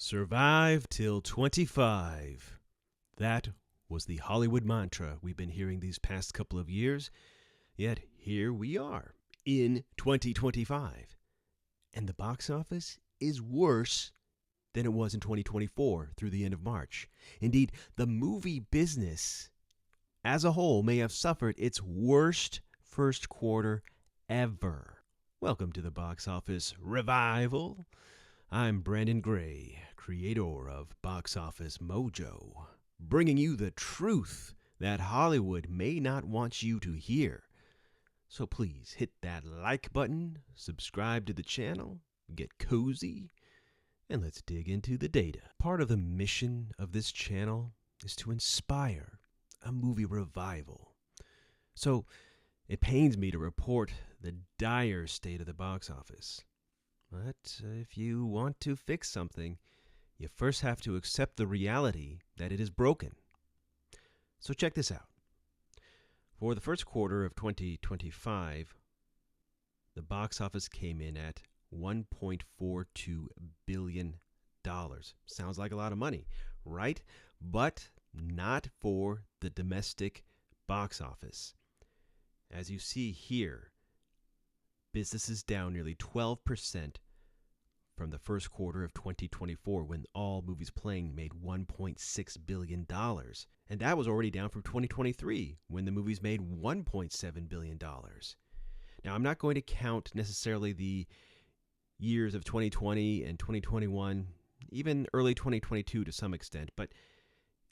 Survive till 25. That was the Hollywood mantra we've been hearing these past couple of years, yet here we are in 2025. And the box office is worse than it was in 2024 through the end of March. Indeed, the movie business as a whole may have suffered its worst first quarter ever. Welcome to the Box Office Revival. I'm Brandon Gray, creator of Box Office Mojo, bringing you the truth that Hollywood may not want you to hear. So please hit that like button, subscribe to the channel, get cozy, and let's dig into the data. Part of the mission of this channel is to inspire a movie revival. So it pains me to report the dire state of the box office. But if you want to fix something, you first have to accept the reality that it is broken. So check this out. For the first quarter of 2025, the box office came in at $1.42 billion. Sounds like a lot of money, right? But not for the domestic box office. As you see here, business is down nearly 12% from the first quarter of 2024 when all movies playing made $1.6 billion. And that was already down from 2023 when the movies made $1.7 billion. Now, I'm not going to count necessarily the years of 2020 and 2021, even early 2022 to some extent, but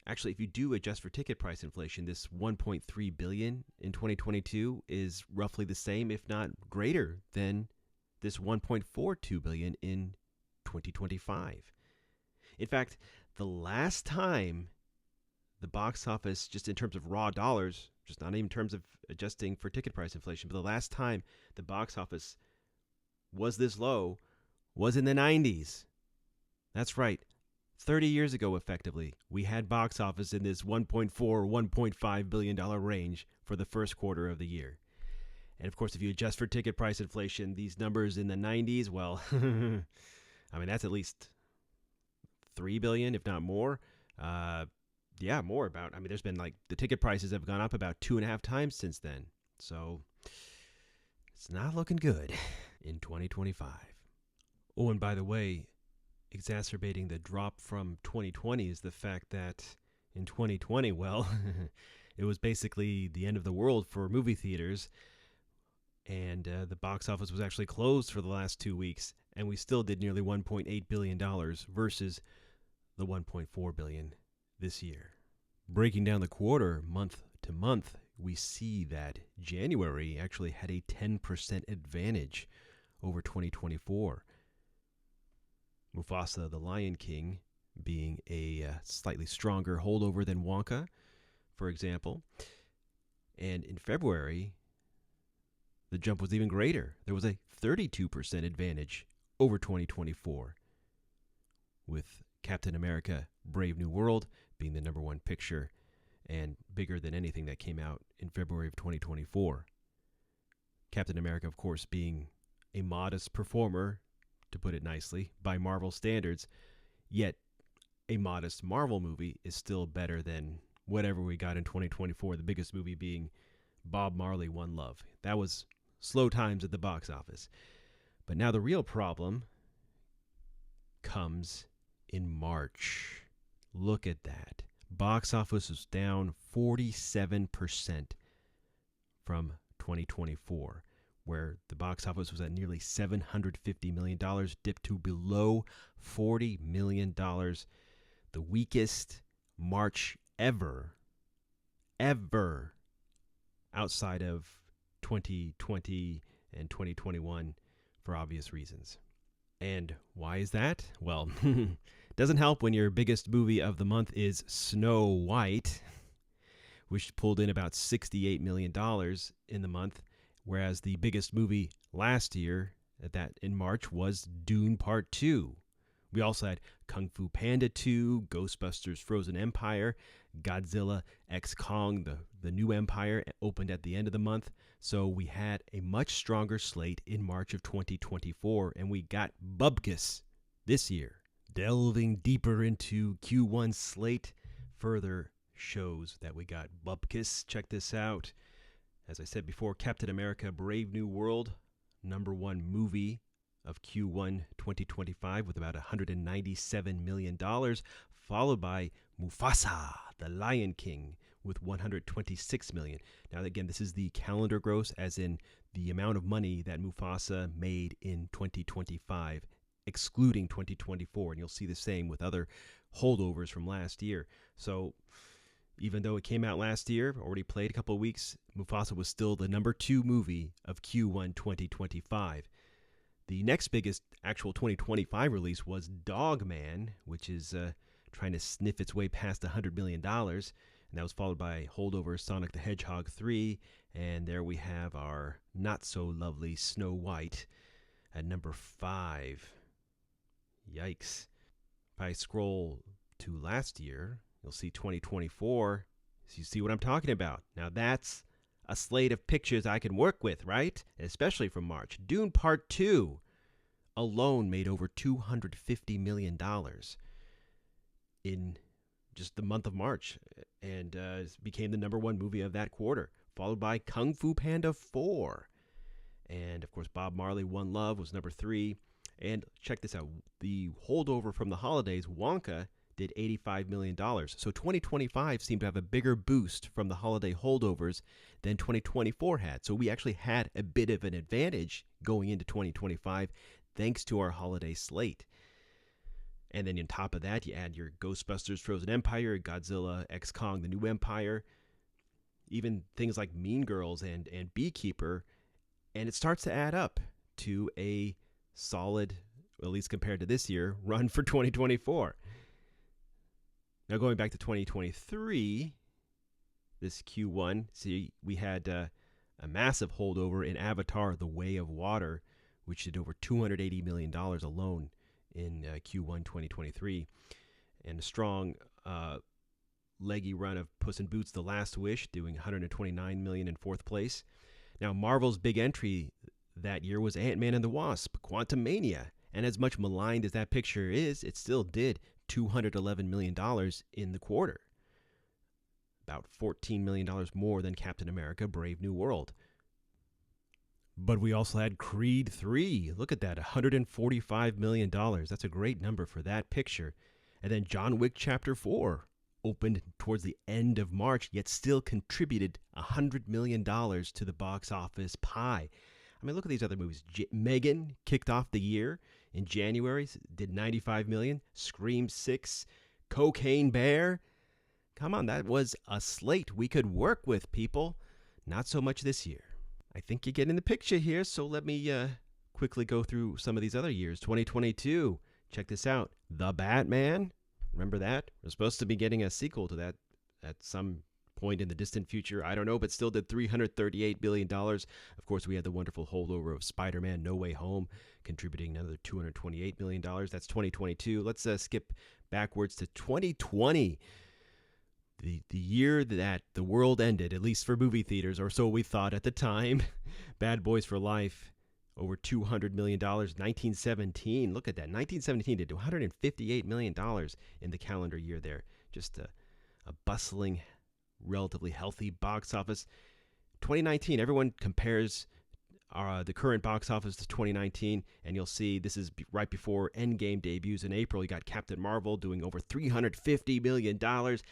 actually, if you do adjust for ticket price inflation, this $1.3 billion in 2022 is roughly the same, if not greater, than this $1.42 billion in 2025. In fact, the last time the box office, just in terms of raw dollars, just not even in terms of adjusting for ticket price inflation, but the last time the box office was this low was in the 90s. That's right. 30 years ago, effectively, we had box office in this $1.4 or $1.5 billion range for the first quarter of the year. And of course, if you adjust for ticket price inflation, these numbers in the 90s, well, I mean, that's at least $3 billion, if not more. More about. I mean, there's been the ticket prices have gone up about 2.5 times since then. So it's not looking good in 2025. Oh, and by the way, exacerbating the drop from 2020 is the fact that in 2020, well, it was basically the end of the world for movie theaters, and the box office was actually closed for the last 2 weeks, and we still did nearly $1.8 billion versus the $1.4 billion this year. Breaking down the quarter month to month, we see that January actually had a 10% advantage over 2024. Mufasa, the Lion King, being a slightly stronger holdover than Wonka, for example. And in February, the jump was even greater. There was a 32% advantage over 2024, with Captain America: Brave New World being the number one picture and bigger than anything that came out in February of 2024. Captain America, of course, being a modest performer, to put it nicely, by Marvel standards, yet a modest Marvel movie is still better than whatever we got in 2024, the biggest movie being Bob Marley, One Love. That was slow times at the box office. But now the real problem comes in March. Look at that. Box office was down 47% from 2024. Where the box office was at nearly $750 million, dipped to below $40 million, the weakest March ever, outside of 2020 and 2021 for obvious reasons. And why is that? Well, it doesn't help when your biggest movie of the month is Snow White, which pulled in about $68 million in the month. Whereas the biggest movie last year in March was Dune Part 2. We also had Kung Fu Panda 2, Ghostbusters Frozen Empire, Godzilla x Kong, the New Empire, opened at the end of the month. So we had a much stronger slate in March of 2024, and we got Bubkus this year. Delving deeper into Q1 slate, further shows that we got Bupkis. Check this out. As I said before, Captain America Brave New World, number one movie of Q1 2025 with about $197 million, followed by Mufasa, The Lion King, with $126 million. Now, again, this is the calendar gross, as in the amount of money that Mufasa made in 2025, excluding 2024. And you'll see the same with other holdovers from last year. So even though it came out last year, already played a couple of weeks, Mufasa was still the number 2 movie of Q1 2025. The next biggest actual 2025 release was Dogman, which is trying to sniff its way past $100 million. And that was followed by holdover Sonic the Hedgehog 3. And there we have our not-so-lovely Snow White at number 5. Yikes. If I scroll to last year, you'll see 2024. So you see what I'm talking about. Now that's a slate of pictures I can work with, right? Especially from March. Dune Part 2 alone made over $250 million in just the month of March, and became the number 1 movie of that quarter, followed by Kung Fu Panda 4. And, of course, Bob Marley, One Love was number 3. And check this out. The holdover from the holidays, Wonka, did $85 million. So 2025 seemed to have a bigger boost from the holiday holdovers than 2024 had. So we actually had a bit of an advantage going into 2025 thanks to our holiday slate. And then on top of that, you add your Ghostbusters Frozen Empire, Godzilla X Kong The New Empire, even things like Mean Girls and Beekeeper, and it starts to add up to a solid, at least compared to this year, run for 2024. Now going back to 2023, this Q1, see, we had a massive holdover in Avatar The Way of Water, which did over $280 million alone in Q1 2023, and a strong leggy run of Puss in Boots The Last Wish, doing $129 million in 4th place. Now Marvel's big entry that year was Ant-Man and the Wasp, Quantumania, and as much maligned as that picture is, it still did $211 million in the quarter. About $14 million more than Captain America Brave New World. But we also had Creed 3. Look at that, $145 million. That's a great number for that picture. And then John Wick Chapter 4 opened towards the end of March, yet still contributed $100 million to the box office pie. I mean, look at these other movies. Megan kicked off the year in January, did $95 million. Scream 6, Cocaine Bear. Come on, that was a slate we could work with, people. Not so much this year. I think you get in the picture here, so let me quickly go through some of these other years. 2022, check this out. The Batman. Remember that? We're supposed to be getting a sequel to that at some point in the distant future. I don't know, but still did $338 billion. Of course, we had the wonderful holdover of Spider-Man No Way Home, contributing another $228 million. That's 2022. Let's skip backwards to 2020. The year that the world ended, at least for movie theaters, or so we thought at the time. Bad Boys for Life, over $200 million. 1917, look at that. 1917 did $158 million in the calendar year there. Just a bustling, relatively healthy box office. 2019, everyone compares the current box office to 2019, and you'll see this is right before Endgame debuts in April. You got Captain Marvel doing over $350 million.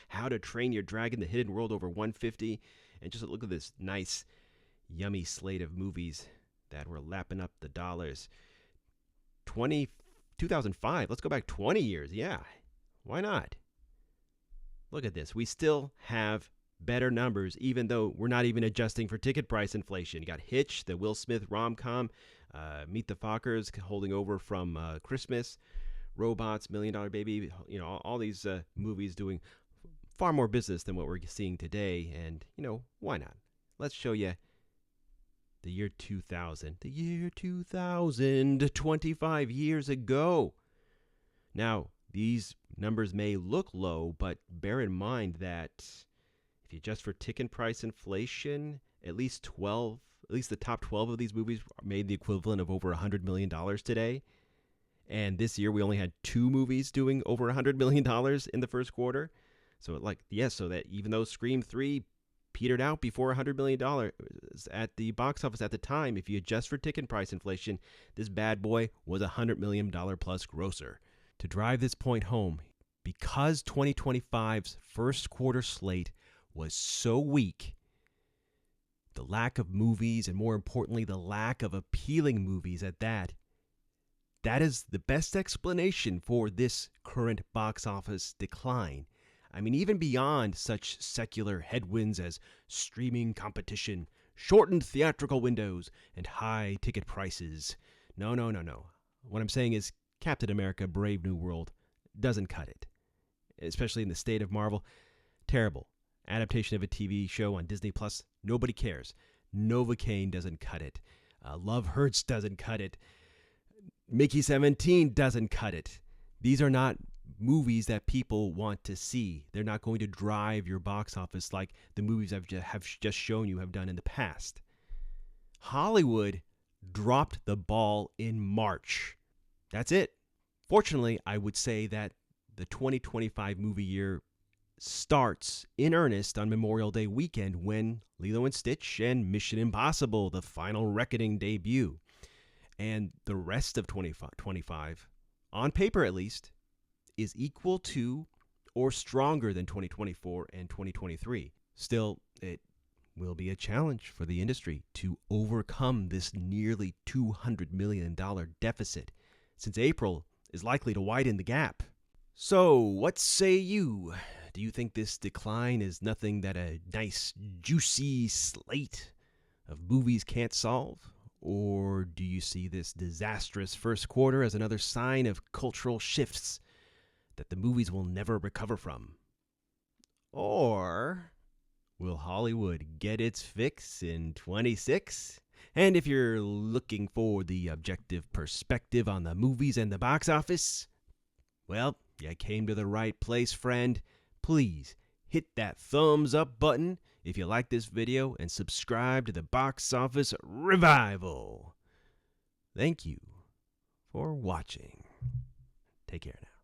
How to Train Your Dragon, The Hidden World, over $150. And just look at this nice, yummy slate of movies that were lapping up the dollars. 2005, let's go back 20 years. Yeah, why not? Look at this. We still have better numbers, even though we're not even adjusting for ticket price inflation. You got Hitch, the Will Smith rom-com, Meet the Fockers holding over from Christmas, Robots, $1 Million Baby, you know, all these movies doing far more business than what we're seeing today. And, you know, why not? Let's show you the year 2000. The year 2000, 25 years ago. Now, these numbers may look low, but bear in mind that if you adjust for ticket price inflation, at least the top 12 of these movies made the equivalent of over $100 million today. And this year we only had 2 movies doing over $100 million in the first quarter. So so that even though Scream 3 petered out before $100 million at the box office at the time, if you adjust for ticket price inflation, this bad boy was a $100 million plus grosser. To drive this point home, because 2025's first quarter slate was so weak, the lack of movies, and more importantly, the lack of appealing movies at that is the best explanation for this current box office decline. I mean, even beyond such secular headwinds as streaming competition, shortened theatrical windows, and high ticket prices. No. What I'm saying is Captain America Brave New World doesn't cut it. Especially in the state of Marvel. Terrible. Adaptation of a TV show on Disney Plus. Nobody cares. Novocaine doesn't cut it. Love Hurts doesn't cut it. Mickey 17 doesn't cut it. These are not movies that people want to see. They're not going to drive your box office like the movies have just shown you have done in the past. Hollywood dropped the ball in March. That's it. Fortunately, I would say that the 2025 movie year starts in earnest on Memorial Day weekend when Lilo & Stitch and Mission Impossible: The Final Reckoning debut. And the rest of 2025, on paper at least, is equal to or stronger than 2024 and 2023. Still, it will be a challenge for the industry to overcome this nearly $200 million deficit, since April is likely to widen the gap. So, what say you? Do you think this decline is nothing that a nice, juicy slate of movies can't solve? Or do you see this disastrous first quarter as another sign of cultural shifts that the movies will never recover from? Or will Hollywood get its fix in 26? And if you're looking for the objective perspective on the movies and the box office, well, you came to the right place, friend. Please hit that thumbs up button if you like this video and subscribe to the Box Office Revival. Thank you for watching. Take care now.